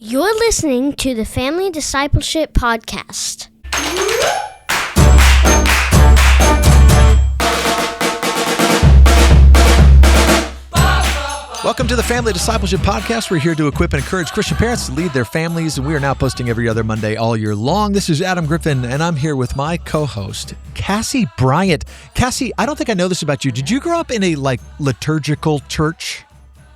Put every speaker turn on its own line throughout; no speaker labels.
You're listening to the Family Discipleship Podcast.
Welcome to the Family Discipleship Podcast. We're here to equip and encourage Christian parents to lead their families, and we are now posting every other Monday all year long. This is Adam Griffin, and I'm here with my co-host, Cassie Bryant. Cassie, I don't think I know this about you. Did you grow up in a liturgical church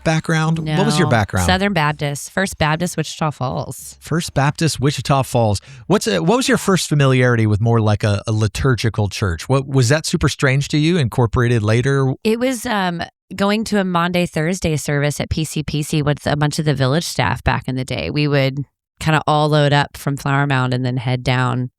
background?
No.
What was your background?
Southern Baptist, First Baptist, Wichita Falls.
First Baptist, Wichita Falls. What was your first familiarity with more like a liturgical church? What was that super strange to you? Incorporated later?
It was going to a Maundy Thursday service at PCPC with a bunch of the village staff back in the day. We would kind of all load up from Flower Mound and then head down.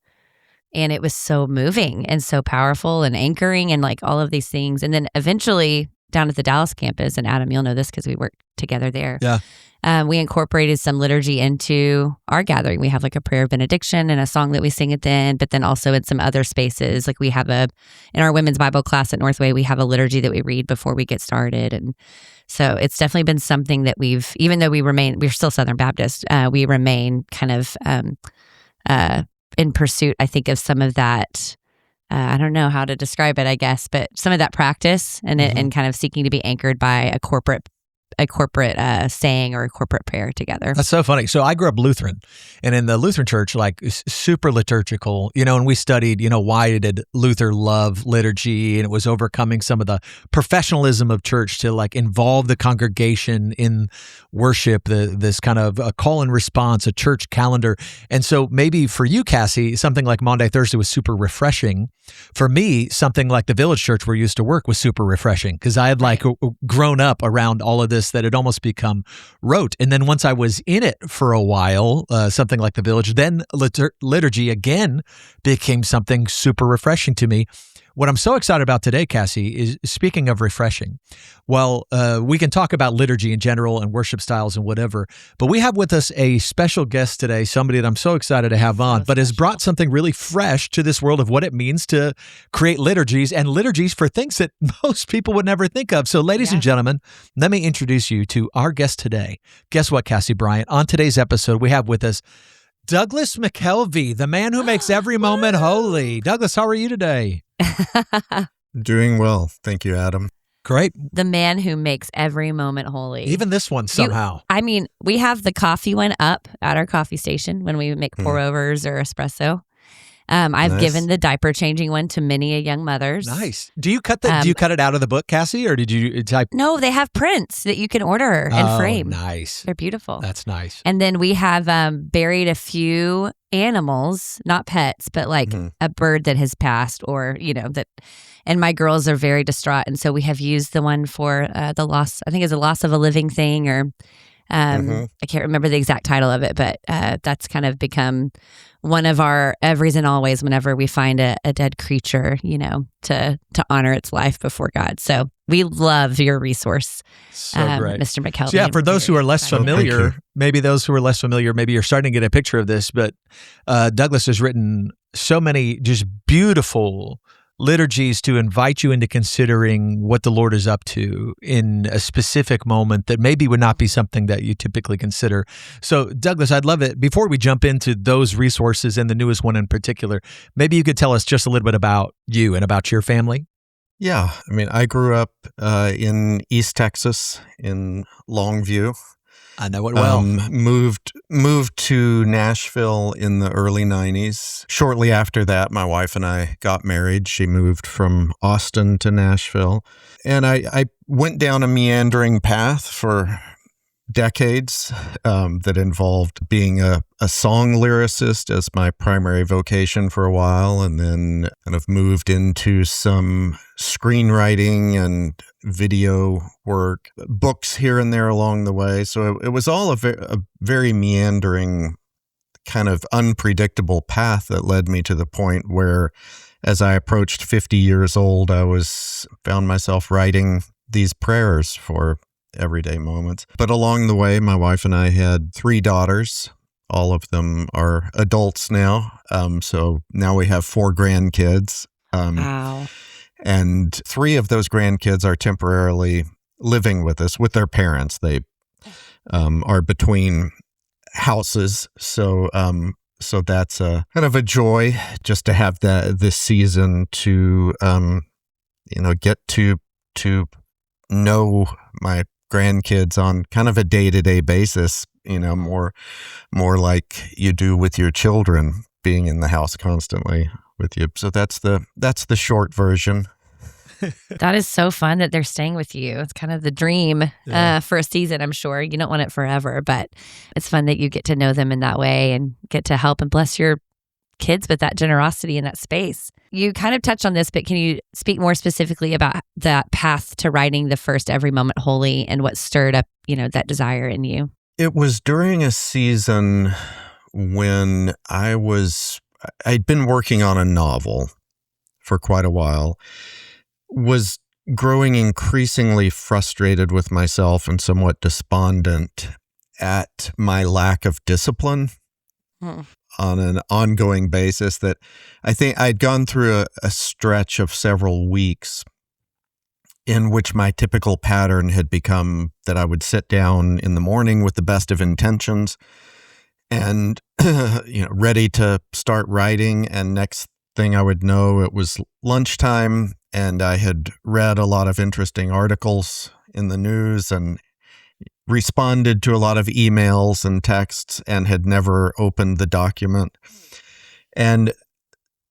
And it was so moving and so powerful and anchoring and all of these things. And then eventually down at the Dallas campus, and Adam, you'll know this because we worked together there.
Yeah.
We incorporated some liturgy into our gathering. We have a prayer of benediction and a song that we sing at the end, but then also in some other spaces. We have in our women's Bible class at Northway, we have a liturgy that we read before we get started. And so it's definitely been something that even though we're still Southern Baptist, we remain kind of in pursuit, I think, of some of that. I don't know how to describe it, I guess, but some of that practice and and kind of seeking to be anchored by a corporate saying or a corporate prayer together.
That's so funny. So I grew up Lutheran, and in the Lutheran church, super liturgical, and we studied, why did Luther love liturgy? And it was overcoming some of the professionalism of church to involve the congregation in worship, this kind of a call and response, a church calendar. And so maybe for you, Cassie, something like Maundy Thursday was super refreshing. For me, something like the village church where we used to work was super refreshing because I had grown up around all of this that had almost become rote. And then once I was in it for a while, something like the village, then liturgy again became something super refreshing to me. What I'm so excited about today, Cassie, is speaking of refreshing. Well, we can talk about liturgy in general and worship styles and whatever, but we have with us a special guest today, somebody that I'm so excited to have on, but has brought something really fresh to this world of what it means to create liturgies and liturgies for things that most people would never think of. So ladies and gentlemen, let me introduce you to our guest today. Guess what, Cassie Bryant? On today's episode, we have with us Douglas McKelvey, the man who makes every moment holy. Douglas, how are you today?
Doing well. Thank you, Adam.
Great.
The man who makes every moment holy.
Even this one somehow.
We have the coffee one up at our coffee station when we make pour-overs or espresso. I've given the diaper changing one to many young mothers.
Nice. Do you cut it out of the book, Cassie, or did you type?
No, they have prints that you can order and frame.
Nice.
They're beautiful.
That's nice.
And then we have buried a few animals, not pets, but a bird that has passed or, that. And my girls are very distraught. And so we have used the one for the loss, I think it's a loss of a living thing or I can't remember the exact title of it, but that's kind of become one of our everys and always whenever we find a dead creature, to honor its life before God. So we love your resource,
great.
Mr. McKelvey.
So for those who are less familiar, maybe you're starting to get a picture of this, but Douglas has written so many just beautiful liturgies to invite you into considering what the Lord is up to in a specific moment that maybe would not be something that you typically consider. So, Douglas, I'd love it. Before we jump into those resources and the newest one in particular, maybe you could tell us just a little bit about you and about your family.
Yeah. I grew up in East Texas in Longview.
I know it well.
Moved to Nashville in the early 90s. Shortly after that, my wife and I got married. She moved from Austin to Nashville. And I went down a meandering path for decades that involved being a song lyricist as my primary vocation for a while, and then kind of moved into some screenwriting and video work, books here and there along the way. So it was all a very meandering, kind of unpredictable path that led me to the point where, as I approached 50 years old, I found myself writing these prayers for everyday moments. But along the way, my wife and I had 3 daughters. All of them are adults now. So now we have 4 grandkids.
Wow.
And 3 of those grandkids are temporarily living with us, with their parents. They are between houses. So that's a kind of a joy just to have this season to get to know my grandkids on kind of a day-to-day basis, more like you do with your children, being in the house constantly with you. So that's the short version.
That is so fun that they're staying with you. It's kind of the dream for a season, I'm sure. You don't want it forever, but it's fun that you get to know them in that way and get to help and bless your kids with that generosity in that space. You kind of touched on this, but can you speak more specifically about that path to writing the first Every Moment Holy and what stirred up, that desire in you?
It was during a season when I'd been working on a novel for quite a while, was growing increasingly frustrated with myself and somewhat despondent at my lack of discipline on an ongoing basis, that I think I'd gone through a stretch of several weeks in which my typical pattern had become that I would sit down in the morning with the best of intentions and ready to start writing, and next thing I would know, it was lunchtime, and I had read a lot of interesting articles in the news and responded to a lot of emails and texts and had never opened the document. And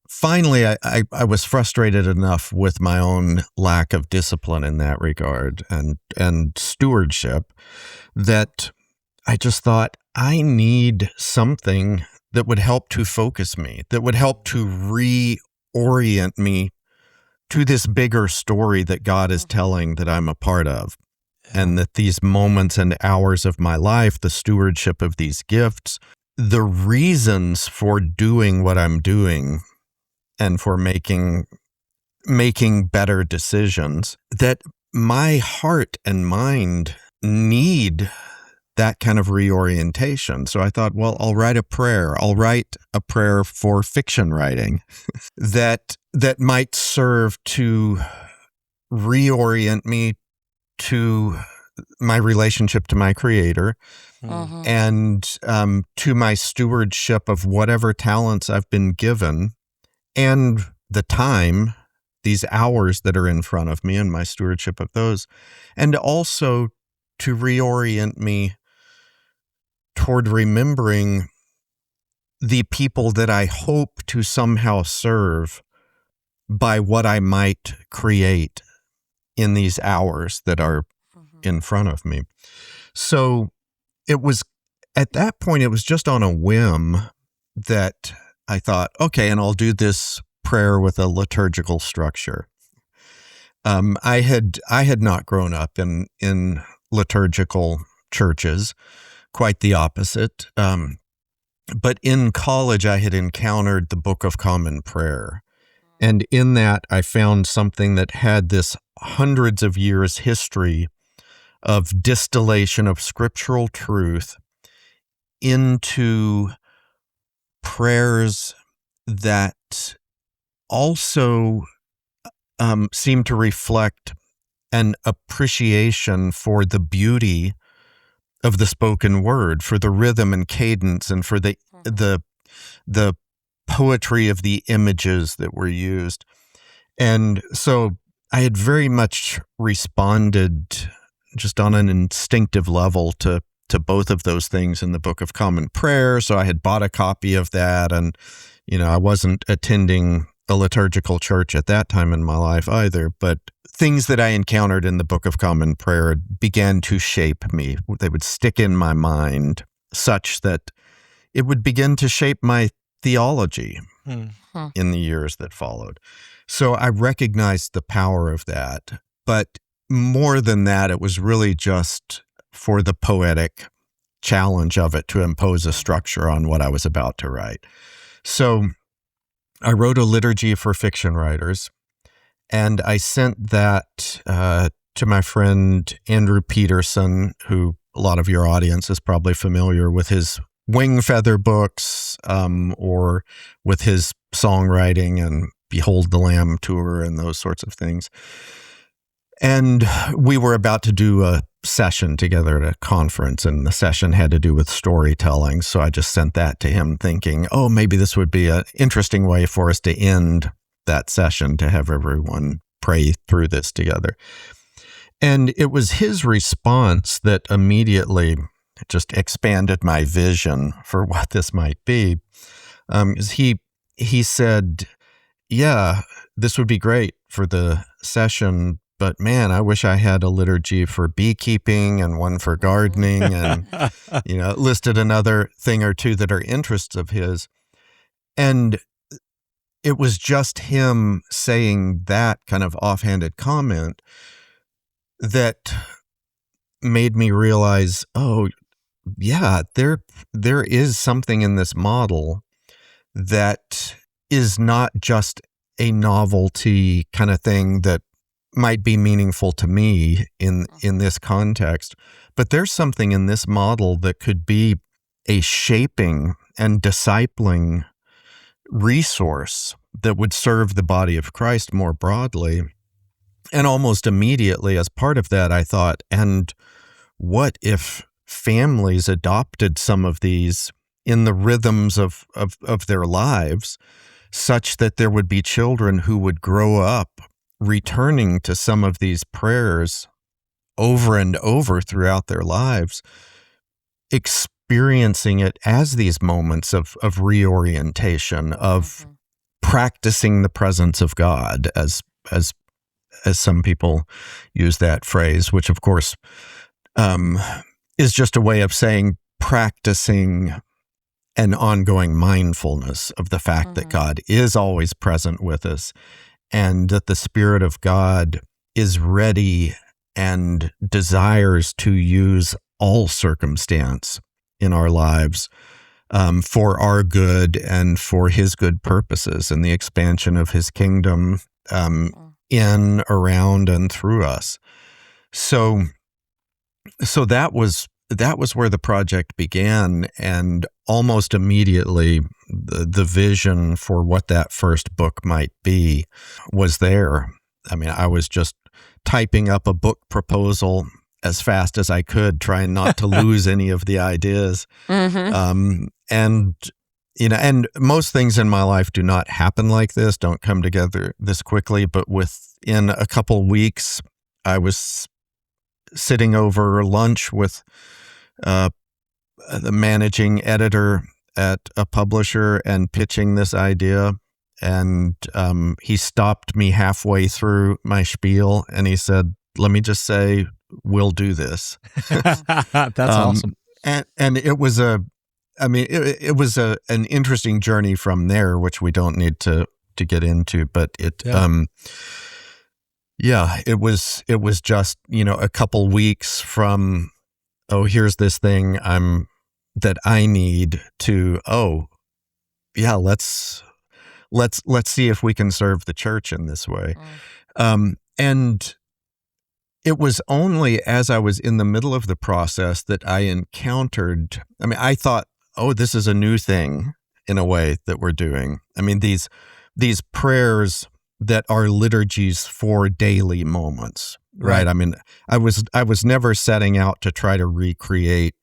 finally, I was frustrated enough with my own lack of discipline in that regard and stewardship that I just thought, I need something that would help to focus me, that would help to reorient me to this bigger story that God is telling that I'm a part of. And that these moments and hours of my life, the stewardship of these gifts, the reasons for doing what I'm doing and for making better decisions, that my heart and mind need that kind of reorientation. So I thought, well, I'll write a prayer. I'll write a prayer for fiction writing that might serve to reorient me to my relationship to my Creator and to my stewardship of whatever talents I've been given and the time, these hours that are in front of me and my stewardship of those, and also to reorient me toward remembering the people that I hope to somehow serve by what I might create in these hours that are in front of me. So it was, at that point, it was just on a whim that I thought, okay, and I'll do this prayer with a liturgical structure. I had not grown up in liturgical churches, quite the opposite. But in college, I had encountered the Book of Common Prayer. And in that, I found something that had this hundreds of years history of distillation of scriptural truth into prayers that also seem to reflect an appreciation for the beauty of the spoken word, for the rhythm and cadence, and for the poetry of the images that were used. And so I had very much responded just on an instinctive level to both of those things in the Book of Common Prayer. So I had bought a copy of that, and I wasn't attending a liturgical church at that time in my life either, but things that I encountered in the Book of Common Prayer began to shape me. They would stick in my mind such that it would begin to shape my theology in the years that followed. So I recognized the power of that. But more than that, it was really just for the poetic challenge of it to impose a structure on what I was about to write. So I wrote a liturgy for fiction writers, and I sent that to my friend Andrew Peterson, who a lot of your audience is probably familiar with his Wing Feather books, or with his songwriting and Behold the Lamb tour and those sorts of things. And we were about to do session together at a conference, and the session had to do with storytelling. So I just sent that to him thinking, oh, maybe this would be an interesting way for us to end that session, to have everyone pray through this together. And it was his response that immediately just expanded my vision for what this might be. He said, yeah, this would be great for the session, but man, I wish I had a liturgy for beekeeping and one for gardening, and listed another thing or two that are interests of his. And it was just him saying that kind of offhanded comment that made me realize, oh, yeah, there is something in this model that is not just a novelty kind of thing that might be meaningful to me in this context, but there's something in this model that could be a shaping and discipling resource that would serve the body of Christ more broadly. And almost immediately, as part of that, I thought, and what if families adopted some of these in the rhythms of their lives, such that there would be children who would grow up returning to some of these prayers over and over throughout their lives, experiencing it as these moments of reorientation, of practicing the presence of God, as some people use that phrase, which of course is just a way of saying practicing an ongoing mindfulness of the fact that God is always present with us, and that the Spirit of God is ready and desires to use all circumstance in our lives for our good and for His good purposes and the expansion of His kingdom in, around, and through us. So that was where the project began, and almost immediately the vision for what that first book might be was there. I mean, I was just typing up a book proposal as fast as I could, trying not to lose any of the ideas. And most things in my life do not happen like this, don't come together this quickly. But within a couple weeks, I was sitting over lunch with the managing editor at a publisher and pitching this idea. And he stopped me halfway through my spiel and he said, "Let me just say, we'll do this."
That's awesome.
And it was it was an interesting journey from there, which we don't need to get into, but it was just, a couple weeks from, oh, here's this thing that I need, to, oh, yeah, let's see if we can serve the church in this way. And it was only as I was in the middle of the process that I encountered, I thought, oh, this is a new thing in a way that we're doing. These prayers that are liturgies for daily moments, right? I was never setting out to try to recreate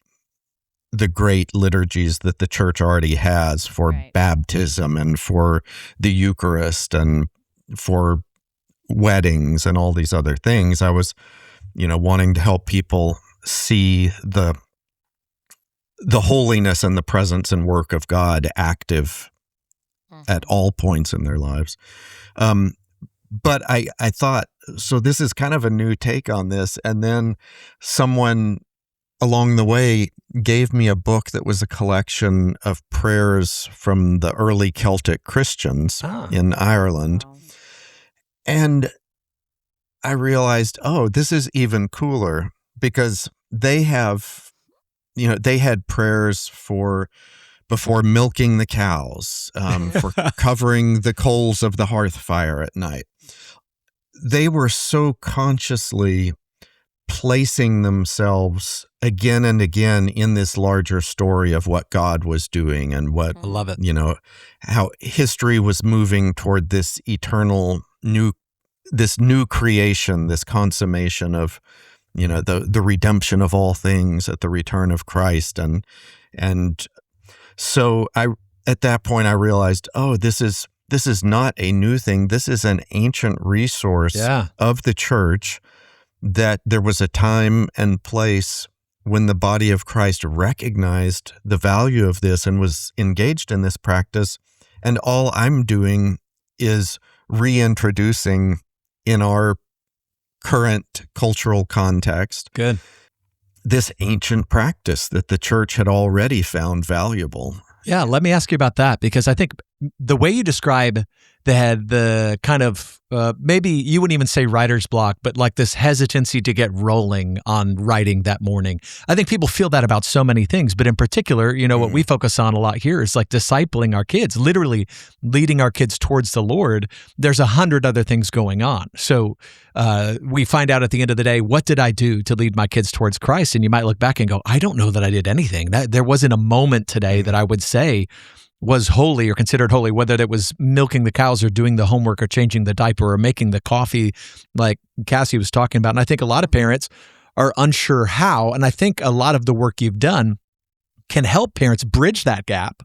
the great liturgies that the church already has for baptism and for the Eucharist and for weddings and all these other things. I was, wanting to help people see the holiness and the presence and work of God active at all points in their lives. But I thought, so this is kind of a new take on this. And then someone along the way gave me a book that was a collection of prayers from the early Celtic Christians in Ireland. And I realized, oh, this is even cooler, because they have, they had prayers for before milking the cows, for covering the coals of the hearth fire at night. They were so consciously placing themselves again and again in this larger story of what God was doing and what,
I love it.
How history was moving toward this eternal new creation, this consummation of the redemption of all things at the return of Christ. And so at that point I realized, this is not a new thing. This is an ancient resource of the church, that there was a time and place when the body of Christ recognized the value of this and was engaged in this practice. And all I'm doing is reintroducing in our current cultural context this ancient practice that the church had already found valuable.
Yeah, let me ask you about that, because I think the way you describe the kind of, maybe you wouldn't even say writer's block, but like this hesitancy to get rolling on writing that morning. I think people feel that about so many things, but in particular, what we focus on a lot here is like discipling our kids, literally leading our kids towards the Lord. There's 100 other things going on. So we find out at the end of the day, what did I do to lead my kids towards Christ? And you might look back and go, I don't know that I did anything. There wasn't a moment today that I would say was holy or considered holy, whether it was milking the cows or doing the homework or changing the diaper or making the coffee like Cassie was talking about. And I think a lot of parents are unsure how. And I think a lot of the work you've done can help parents bridge that gap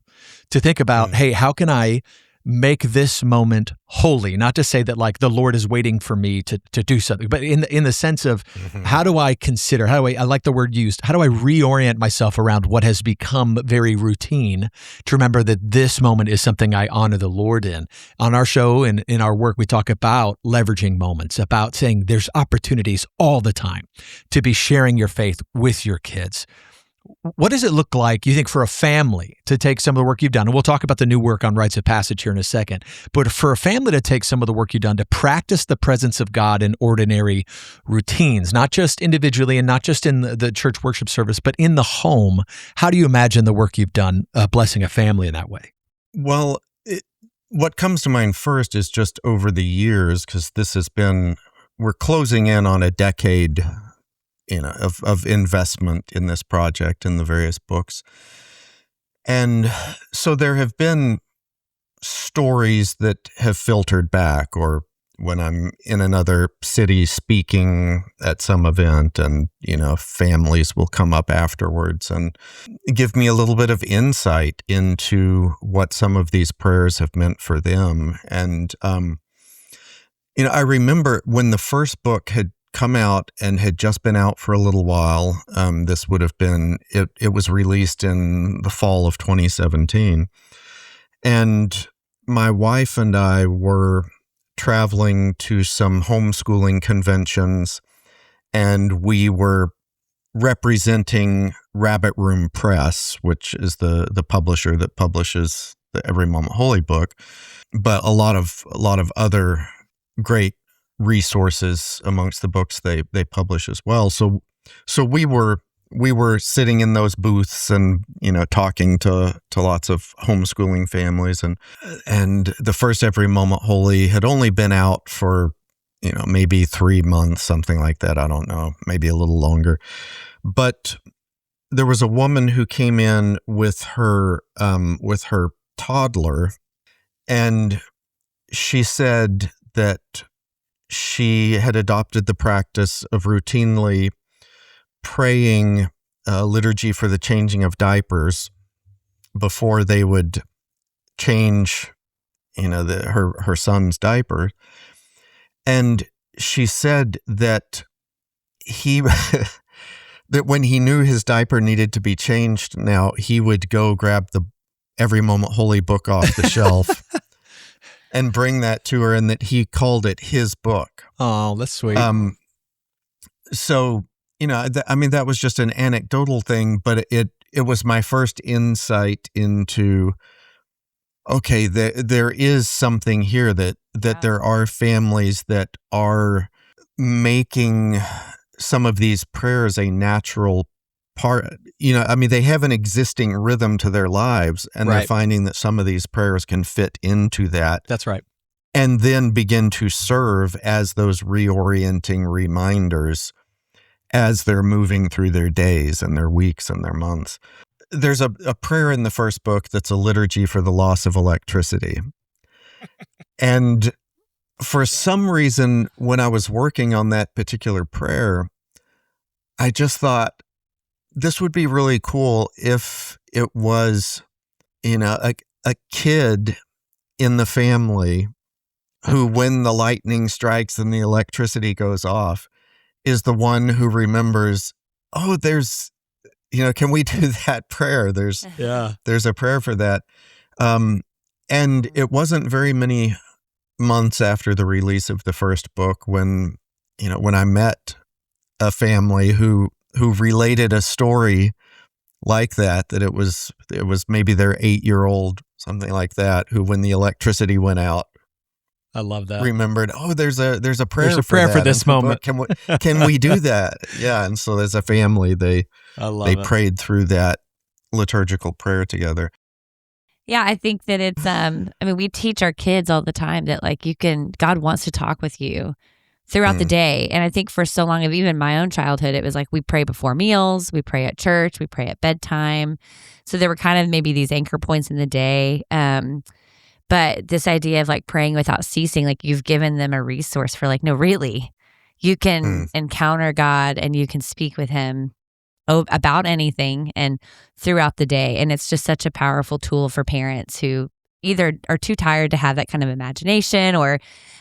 to think about, hey, how can I make this moment holy? Not to say that like the Lord is waiting for me to do something, but in the sense of how do I consider, I like the word used, how do I reorient myself around what has become very routine to remember that this moment is something I honor the Lord in. On our show and in our work, we talk about leveraging moments, about saying there's opportunities all the time to be sharing your faith with your kids. What does it look like, you think, for a family to take some of the work you've done? And we'll talk about the new work on rites of passage here in a second. But for a family to take some of the work you've done to practice the presence of God in ordinary routines, not just individually and not just in the church worship service, but in the home, how do you imagine the work you've done blessing a family in that way?
Well, what comes to mind first is just over the years, because we're closing in on a decade of investment in this project and the various books. And so there have been stories that have filtered back, or when I'm in another city speaking at some event and, families will come up afterwards and give me a little bit of insight into what some of these prayers have meant for them. And, I remember when the first book had come out and had just been out for a little while. This would have been, it was released in the fall of 2017. And my wife and I were traveling to some homeschooling conventions, and we were representing Rabbit Room Press, which is the publisher that publishes the Every Moment Holy book, but a lot of other great resources amongst the books they publish as well. So we were sitting in those booths and talking to lots of homeschooling families, and the first Every Moment Holy had only been out for maybe 3 months, something like that. I don't know, maybe a little longer. But there was a woman who came in with her toddler, and she said that she had adopted the practice of routinely praying liturgy for the changing of diapers before they would change, her son's diaper. And she said that that when he knew his diaper needed to be changed, now he would go grab the Every Moment Holy book off the shelf and bring that to her, and that he called it his book.
Oh, that's sweet.
So, that was just an anecdotal thing, but it was my first insight into, okay, there is something here that there are families that are making some of these prayers a natural part. They have an existing rhythm to their lives, and
Right.
They're finding that some of these prayers can fit into that.
That's right.
And then begin to serve as those reorienting reminders as they're moving through their days and their weeks and their months. There's a prayer in the first book that's a liturgy for the loss of electricity. And for some reason, when I was working on that particular prayer, I just thought this would be really cool if it was, a kid in the family who, when the lightning strikes and the electricity goes off, is the one who remembers, oh, can we do that prayer? There's a prayer for that. And it wasn't very many months after the release of the first book when I met a family who related a story like that it was maybe their 8-year-old, something like that, who, when the electricity went out,
I love that,
remembered, oh, there's a prayer.
There's a prayer for this moment.
Can we do that? Yeah. And so as a family, they prayed through that liturgical prayer together.
Yeah, I think that it's, we teach our kids all the time that God wants to talk with you throughout the day. And I think for so long of even my own childhood, it was like we pray before meals, we pray at church, we pray at bedtime. So there were kind of maybe these anchor points in the day. But this idea of praying without ceasing, you've given them a resource for no, really, you can encounter God and you can speak with him about anything and throughout the day. And it's just such a powerful tool for parents who either are too tired to have that kind of imagination or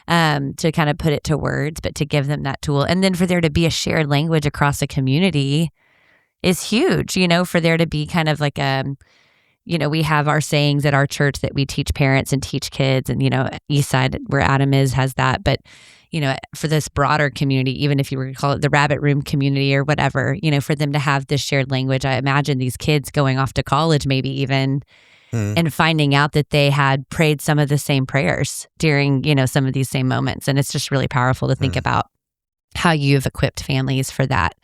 to kind of put it to words, but to give them that tool. And then for there to be a shared language across a community is huge, for there to be kind of we have our sayings at our church that we teach parents and teach kids, and, Eastside, where Adam has that. But, for this broader community, even if you were to call it the rabbit room community or whatever, for them to have this shared language, I imagine these kids going off to college, maybe even, and finding out that they had prayed some of the same prayers during, some of these same moments. And it's just really powerful to think about how you've equipped families for that.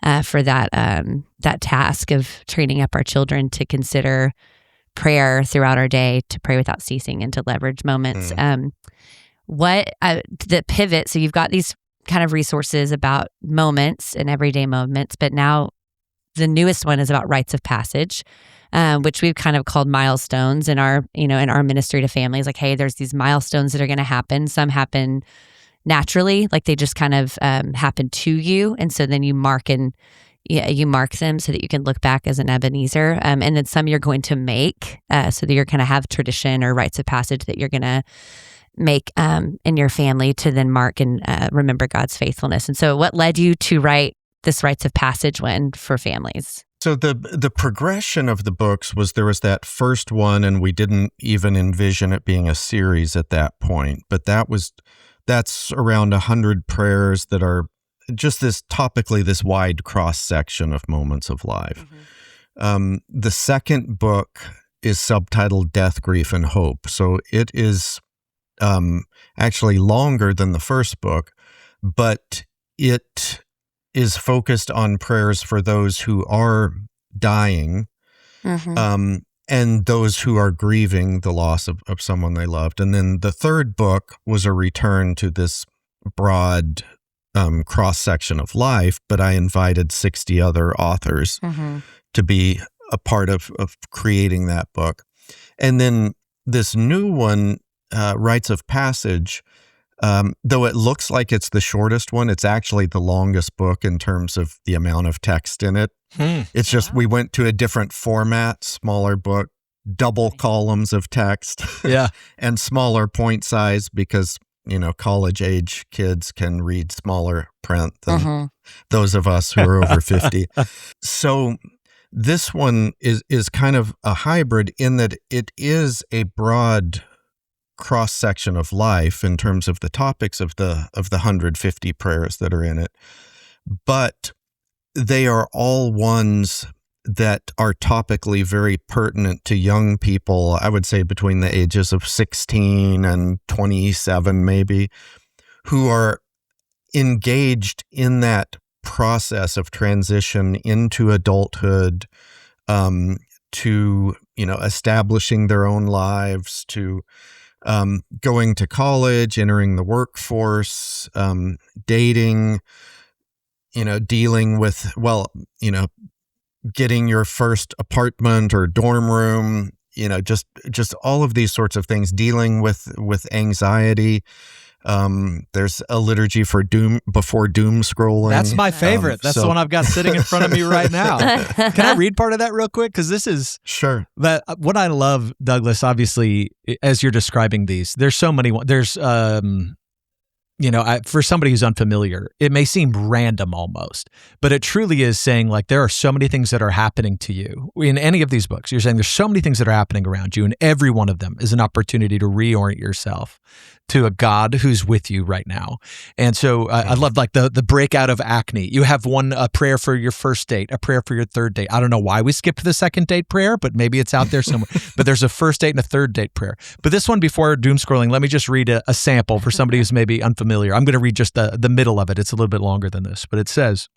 That task of training up our children to consider prayer throughout our day, to pray without ceasing, and to leverage moments. The pivot, so you've got these kind of resources about moments and everyday moments, but now the newest one is about rites of passage, which we've kind of called milestones in our ministry to families. Hey, there's these milestones that are going to happen. Some happen naturally, they just kind of happen to you, and so then you mark them so that you can look back as an Ebenezer. And then some you're going to make, so that you're going to have tradition or rites of passage that you're going to make in your family to then mark and remember God's faithfulness. And so, what led you to write this rites of passage one for families?
So the progression of the books was, there was that first one, and we didn't even envision it being a series at that point. But that's around 100 prayers that are just this wide cross section of moments of life. The second book is subtitled Death, Grief, and Hope. So it is actually longer than the first book, but it is focused on prayers for those who are dying, and those who are grieving the loss of someone they loved. And then the third book was a return to this broad cross-section of life, but I invited 60 other authors to be a part of creating that book. And then this new one, Rites of Passage, though it looks like it's the shortest one, it's actually the longest book in terms of the amount of text in it. It's just we went to a different format, smaller book, double columns of text, and smaller point size because, college age kids can read smaller print than those of us who are over 50. So this one is kind of a hybrid in that it is a broad cross section of life in terms of the topics of the 150 prayers that are in it, but they are all ones that are topically very pertinent to young people, I would say between the ages of 16 and 27 maybe, who are engaged in that process of transition into adulthood, to, establishing their own lives, to going to college, entering the workforce, dating, dealing with, getting your first apartment or dorm room, just all of these sorts of things, dealing with anxiety, There's a liturgy for before doom scrolling.
That's my favorite. That's the one I've got sitting in front of me right now. Can I read part of that real quick? Because this is
sure.
That what I love, Douglas. Obviously, as you're describing these, there's so many. There's for somebody who's unfamiliar, it may seem random almost, but it truly is saying like there are so many things that are happening to you in any of these books. You're saying there's so many things that are happening around you, and every one of them is an opportunity to reorient yourself to a God who's with you right now. And so I love like the breakout of acne. You have a prayer for your first date, a prayer for your third date. I don't know why we skipped the second date prayer, but maybe it's out there somewhere. But there's a first date and a third date prayer. But this one before doom scrolling, let me just read a sample for somebody who's maybe unfamiliar. I'm going to read just the middle of it. It's a little bit longer than this, but it says,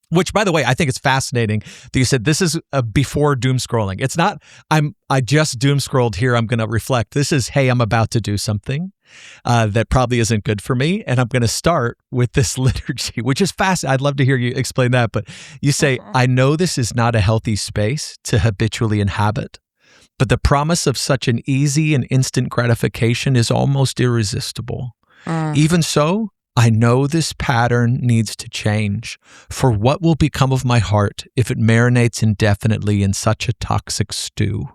which, by the way, I think it's fascinating that you said this is before doom scrolling. It's not, I just doom scrolled here, I'm going to reflect. This is, hey, I'm about to do something that probably isn't good for me, and I'm going to start with this liturgy, which is fascinating. I'd love to hear you explain that, but you say, I know this is not a healthy space to habitually inhabit, but the promise of such an easy and instant gratification is almost irresistible. Even so, I know this pattern needs to change, for what will become of my heart if it marinates indefinitely in such a toxic stew?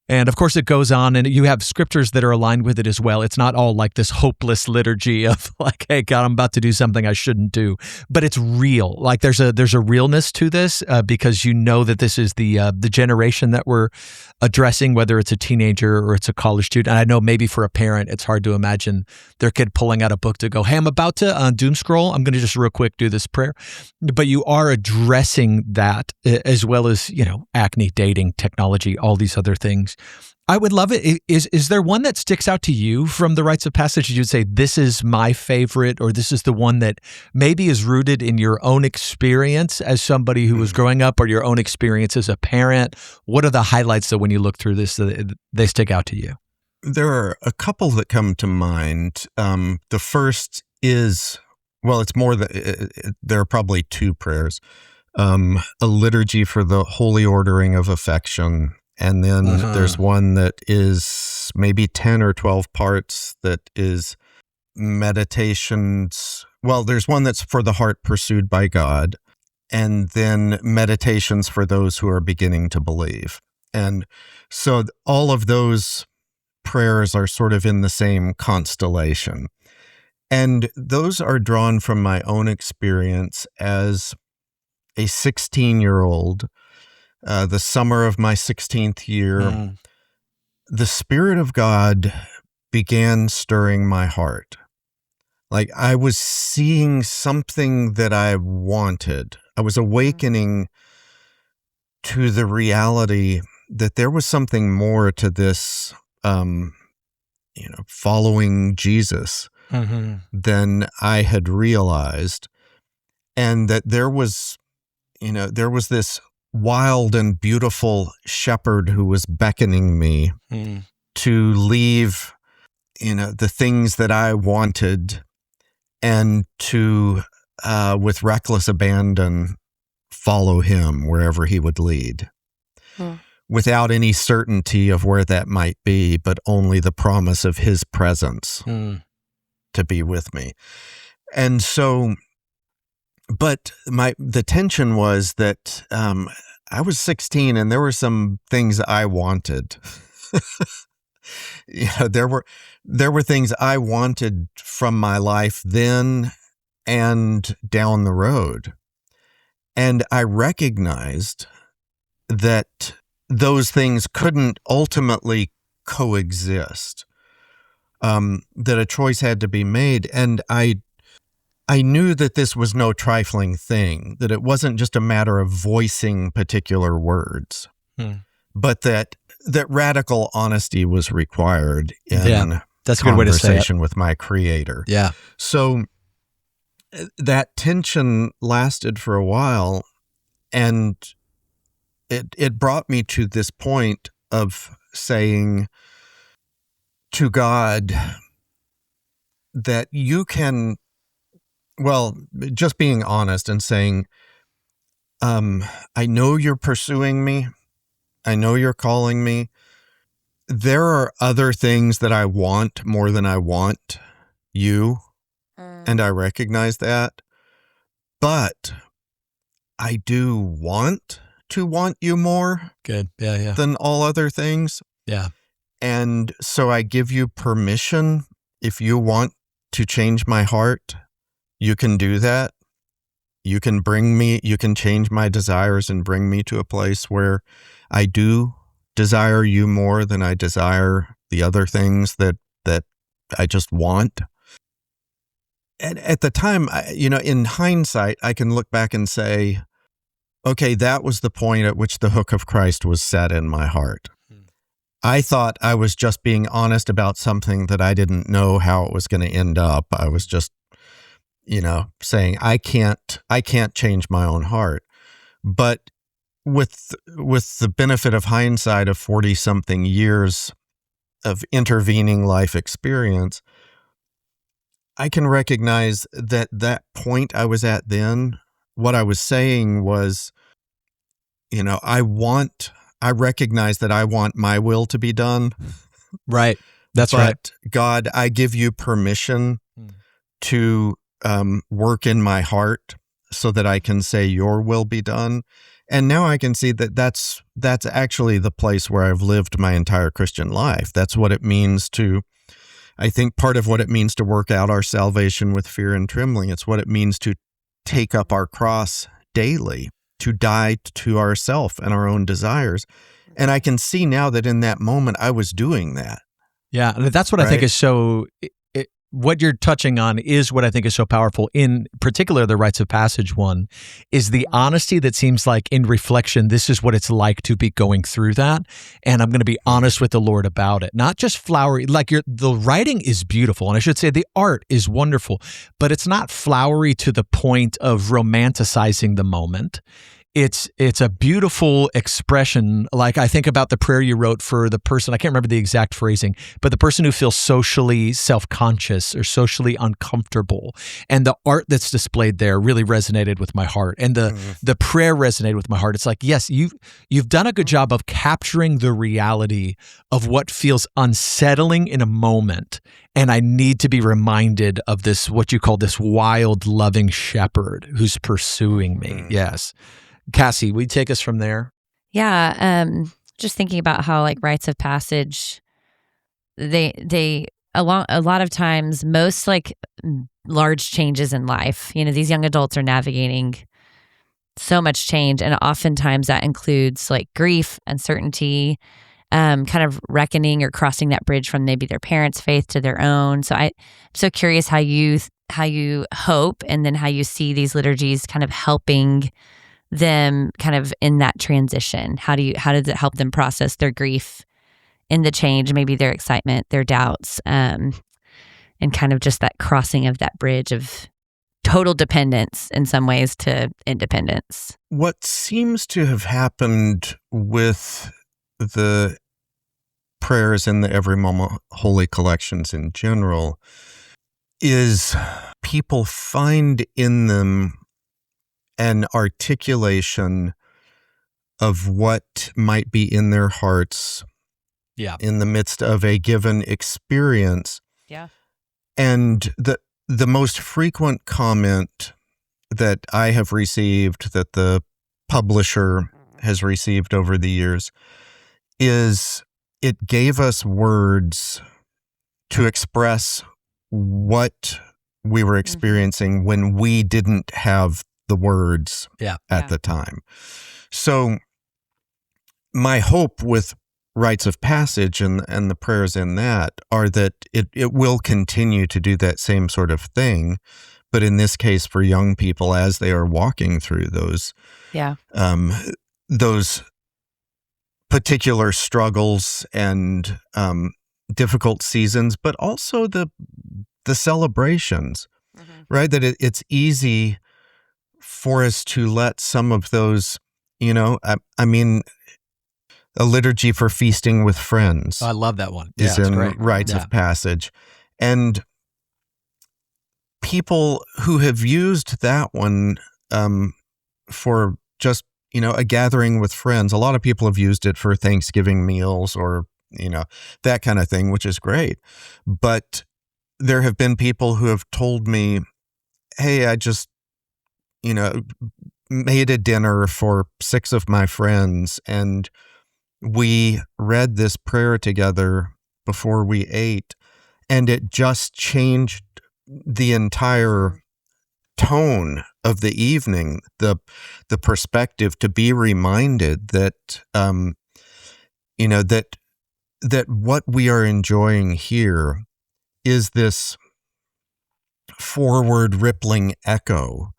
And of course it goes on, and you have scriptures that are aligned with it as well. It's not all like this hopeless liturgy of like, hey, God, I'm about to do something I shouldn't do, but it's real. Like there's a realness to this because you know that this is the generation that we're addressing, whether it's a teenager or it's a college student. And I know maybe for a parent, it's hard to imagine their kid pulling out a book to go, hey, I'm about to doom scroll. I'm going to just real quick do this prayer. But you are addressing that as well as, acne, dating, technology, all these other things. I would love it. Is there one that sticks out to you from the rites of passage? You'd say, this is my favorite, or this is the one that maybe is rooted in your own experience as somebody who was growing up, or your own experience as a parent? What are the highlights that when you look through this, they stick out to you?
There are a couple that come to mind. The first is, well, it's more that there are probably two prayers. A liturgy for the holy ordering of affection. And then there's one that is maybe 10 or 12 parts that is meditations. Well, there's one that's for the heart pursued by God, and then meditations for those who are beginning to believe. And so all of those prayers are sort of in the same constellation. And those are drawn from my own experience as a 16-year-old. The summer of my 16th year, the Spirit of God began stirring my heart. Like I was seeing something that I wanted. I was awakening to the reality that there was something more to this, following Jesus than I had realized. And that there was this wild and beautiful shepherd who was beckoning me to leave, the things that I wanted and to, with reckless abandon, follow him wherever he would lead, without any certainty of where that might be, but only the promise of his presence to be with me. And so, but the tension was that I was 16 and there were some things I wanted. There were things I wanted from my life then and down the road. And I recognized that those things couldn't ultimately coexist, that a choice had to be made. And I knew that this was no trifling thing, that it wasn't just a matter of voicing particular words, but that radical honesty was required in
that's a good way to say it.
Conversation with my Creator.
Yeah.
So that tension lasted for a while, and it brought me to this point of saying to God that you can, well, just being honest and saying, I know you're pursuing me. I know you're calling me. There are other things that I want more than I want you, and I recognize that. But I do want to want you more
Good. Yeah.
than all other things.
Yeah.
And so I give you permission. If you want to change my heart, you can do that. You can change my desires and bring me to a place where I do desire you more than I desire the other things that I just want. And at the time, in hindsight, I can look back and say, okay, that was the point at which the hook of Christ was set in my heart. I thought I was just being honest about something that I didn't know how it was going to end up. I was just, saying I can't change my own heart. But with the benefit of hindsight of 40-something years of intervening life experience, I can recognize that point I was at then, what I was saying was, I recognize that I want my will to be done.
Right. That's right.
But God, I give you permission to work in my heart so that I can say your will be done. And now I can see that that's actually the place where I've lived my entire Christian life. That's what it means I think part of what it means to work out our salvation with fear and trembling. It's what it means to take up our cross daily, to die to ourself and our own desires. And I can see now that in that moment I was doing that.
Yeah, and that's what I think is so. What you're touching on is what I think is so powerful. In particular, the rites of passage one is the honesty that seems like in reflection, this is what it's like to be going through that. And I'm going to be honest with the Lord about it. Not just flowery, like the writing is beautiful. And I should say the art is wonderful, but it's not flowery to the point of romanticizing the moment. It's a beautiful expression. Like I think about the prayer you wrote for the person, I can't remember the exact phrasing, but the person who feels socially self-conscious or socially uncomfortable. And the art that's displayed there really resonated with my heart. And the prayer resonated with my heart. It's like, yes, you've done a good job of capturing the reality of what feels unsettling in a moment. And I need to be reminded of this, what you call this wild, loving shepherd who's pursuing me. Yes. Cassie, will you take us from there?
Yeah, just thinking about how like rites of passage, they a lot of times, most like large changes in life, these young adults are navigating so much change, and oftentimes that includes like grief, uncertainty, kind of reckoning or crossing that bridge from maybe their parents' faith to their own. So I'm so curious how you hope, and then how you see these liturgies kind of helping them kind of in that transition. How does it help them process their grief in the change, maybe their excitement, their doubts, and kind of just that crossing of that bridge of total dependence in some ways to independence?
What seems to have happened with the prayers in the Every Moment Holy collections in general is people find in them an articulation of what might be in their hearts in the midst of a given experience.
Yeah.
And the most frequent comment that I have received, that the publisher has received over the years, is it gave us words to express what we were experiencing when we didn't have the words at the time. So my hope with rites of passage and the prayers in that are that it will continue to do that same sort of thing, but in this case for young people as they are walking through those particular struggles and difficult seasons, but also the celebrations, right? That it's easy for us to let some of those, I mean, a liturgy for feasting with friends.
I love that one.
Is in rites of passage. And people who have used that one for just, a gathering with friends, a lot of people have used it for Thanksgiving meals or, that kind of thing, which is great. But there have been people who have told me, hey, I just, made a dinner for 6 of my friends, and we read this prayer together before we ate, and it just changed the entire tone of the evening, the perspective, to be reminded that, that what we are enjoying here is this forward rippling echo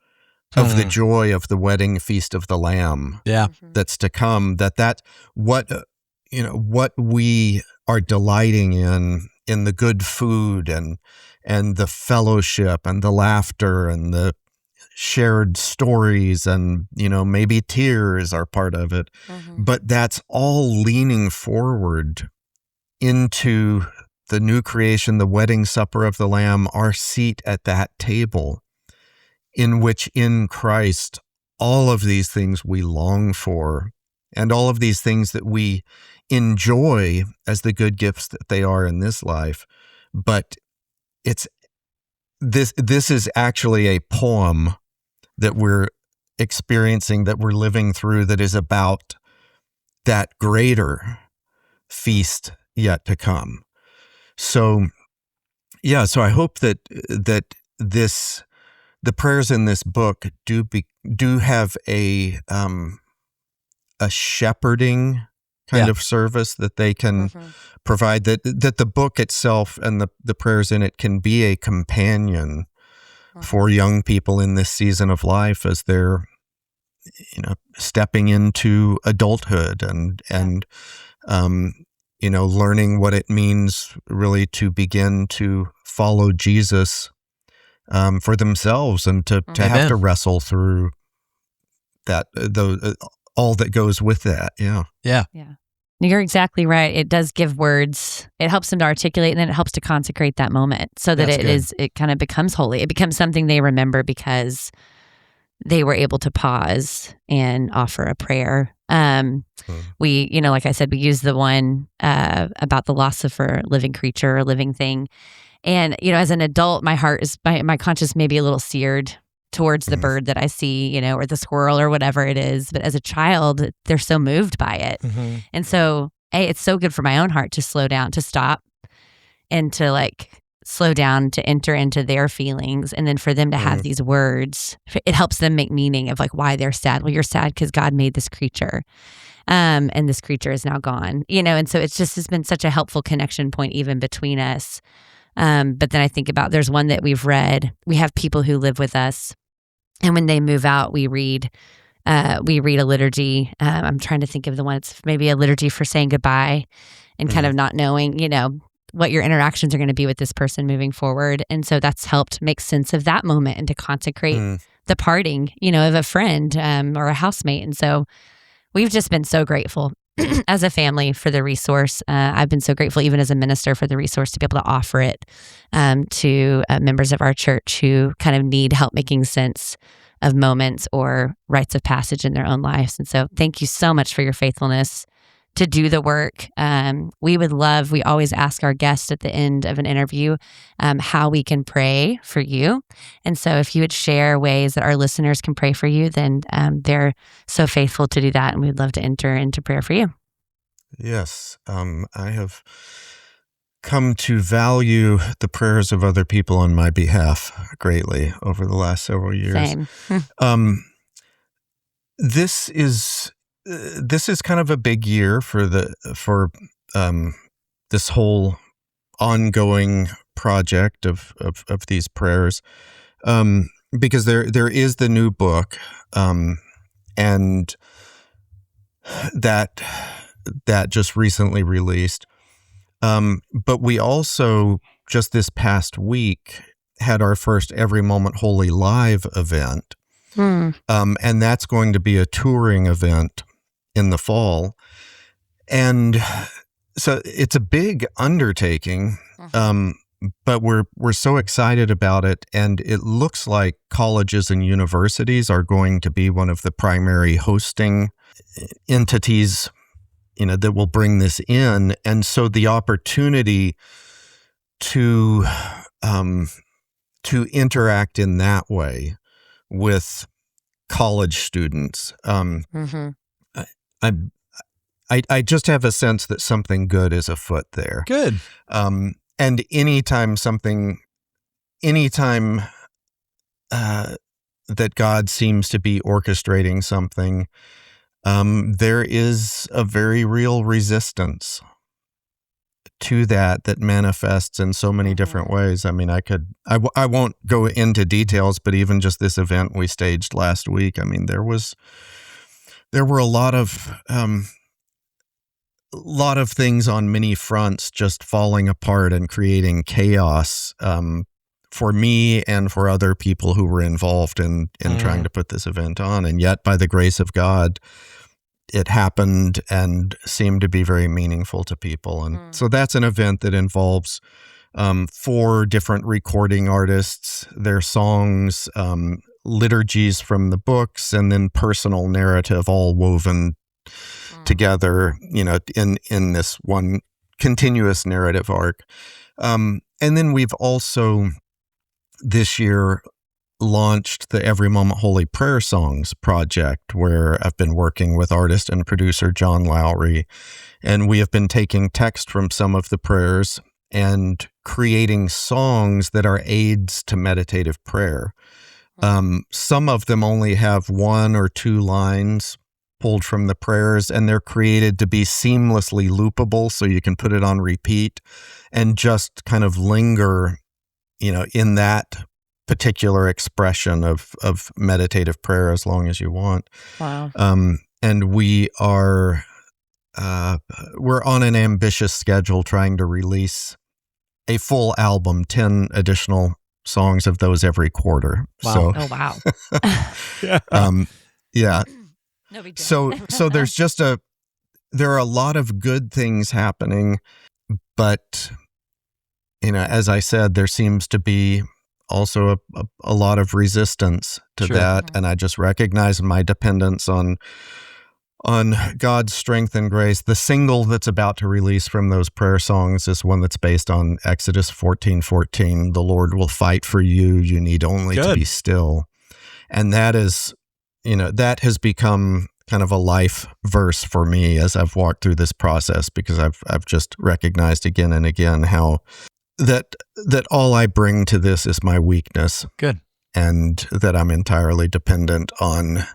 of the joy of the wedding feast of the Lamb that's to come, that what we are delighting in the good food and the fellowship and the laughter and the shared stories and, maybe tears are part of it. But that's all leaning forward into the new creation, the wedding supper of the Lamb, our seat at that table, in which in Christ all of these things we long for and all of these things that we enjoy as the good gifts that they are in this life. But this is actually a poem that we're experiencing, that we're living through, that is about that greater feast yet to come. So I hope that the prayers in this book do have a shepherding kind of service that they can provide, that the book itself and the prayers in it can be a companion for young people in this season of life as they're stepping into adulthood and learning what it means really to begin to follow Jesus for themselves, and to have to wrestle through that, all that goes with that. Yeah.
You're exactly right. It does give words. It helps them to articulate, and then it helps to consecrate that moment so that it kind of becomes holy. It becomes something they remember because they were able to pause and offer a prayer. We, like I said, we use the one about the loss of a living creature or living thing. And, as an adult, my heart is, my conscience may be a little seared towards the bird that I see, or the squirrel or whatever it is. But as a child, they're so moved by it. And so, it's so good for my own heart to slow down, to stop, and to slow down, to enter into their feelings. And then for them to have these words, it helps them make meaning of why they're sad. Well, you're sad because God made this creature. And this creature is now gone, and so it's been such a helpful connection point even between us. But then I think about, there's one that we've read. We have people who live with us, and when they move out, we read a liturgy. I'm trying to think of the one. It's maybe a liturgy for saying goodbye and kind of not knowing, what your interactions are going to be with this person moving forward. And so that's helped make sense of that moment and to consecrate the parting, of a friend or a housemate. And so we've just been so grateful as a family for the resource. I've been so grateful even as a minister for the resource to be able to offer it to members of our church who kind of need help making sense of moments or rites of passage in their own lives. And so thank you so much for your faithfulness to do the work. We always ask our guests at the end of an interview how we can pray for you. And so if you would share ways that our listeners can pray for you, then they're so faithful to do that. And we'd love to enter into prayer for you.
Yes. I have come to value the prayers of other people on my behalf greatly over the last several years.
Same.
This is kind of a big year for this whole ongoing project of these prayers, because there is the new book, and that just recently released. But we also just this past week had our first Every Moment Holy live event, and that's going to be a touring event in the fall. And so it's a big undertaking, but we're so excited about it. And it looks like colleges and universities are going to be one of the primary hosting entities, that will bring this in. And so the opportunity to interact in that way with college students. I just have a sense that something good is afoot there.
Good.
And anytime that God seems to be orchestrating something, there is a very real resistance to that manifests in so many different ways. I mean, I won't go into details, but even just this event we staged last week, I mean, there were a lot of things on many fronts just falling apart and creating chaos for me and for other people who were involved in trying to put this event on. And yet, by the grace of God, it happened and seemed to be very meaningful to people. And so that's an event that involves 4 different recording artists, their songs, liturgies from the books, and then personal narrative all woven together, in this one continuous narrative arc. And then we've also this year launched the Every Moment Holy Prayer Songs project, where I've been working with artist and producer John Lowry, and we have been taking text from some of the prayers and creating songs that are aids to meditative prayer. Some of them only have 1 or 2 lines pulled from the prayers, and they're created to be seamlessly loopable, so you can put it on repeat and just kind of linger, in that particular expression of meditative prayer as long as you want.
Wow.
And we're on an ambitious schedule trying to release a full album, 10 additional songs of those every quarter.
Wow.
So,
Oh, wow.
yeah.
No big deal.
So there are a lot of good things happening, but, as I said, there seems to be also a lot of resistance to
Sure.
that. And I just recognize my dependence on God's strength and grace. The single that's about to release from those prayer songs is one that's based on Exodus 14:14. The Lord will fight for you. You need only to be still. And that is, that has become kind of a life verse for me as I've walked through this process, because I've just recognized again and again how that all I bring to this is my weakness.
Good.
And that I'm entirely dependent on,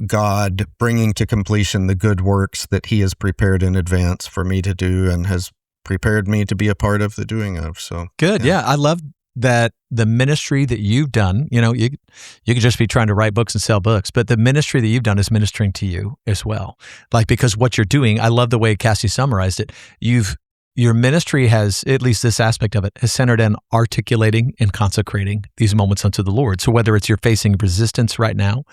God bringing to completion the good works that He has prepared in advance for me to do and has prepared me to be a part of the doing of. So
Good. Yeah. I love that the ministry that you've done, you could just be trying to write books and sell books, but the ministry that you've done is ministering to you as well. Because what you're doing, I love the way Cassie summarized it. Your ministry has, at least this aspect of it, has centered in articulating and consecrating these moments unto the Lord. So whether it's you're facing resistance right now,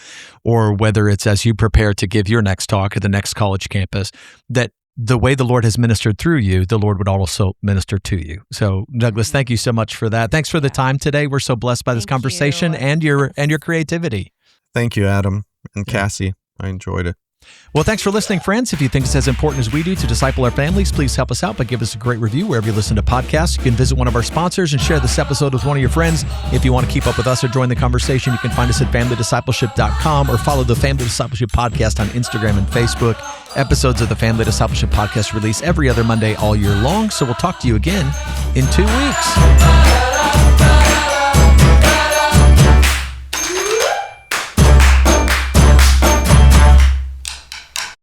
or whether it's as you prepare to give your next talk at the next college campus, that the way the Lord has ministered through you, the Lord would also minister to you. So Douglas, thank you so much for that. Thanks for the time today. We're so blessed by this conversation and your creativity.
Thank you, Adam and Cassie. I enjoyed it.
Well, thanks for listening, friends. If you think it's as important as we do to disciple our families, please help us out by giving us a great review wherever you listen to podcasts. You can visit one of our sponsors and share this episode with one of your friends. If you want to keep up with us or join the conversation, you can find us at familydiscipleship.com or follow the Family Discipleship Podcast on Instagram and Facebook. Episodes of the Family Discipleship Podcast release every other Monday all year long. So we'll talk to you again in 2 weeks.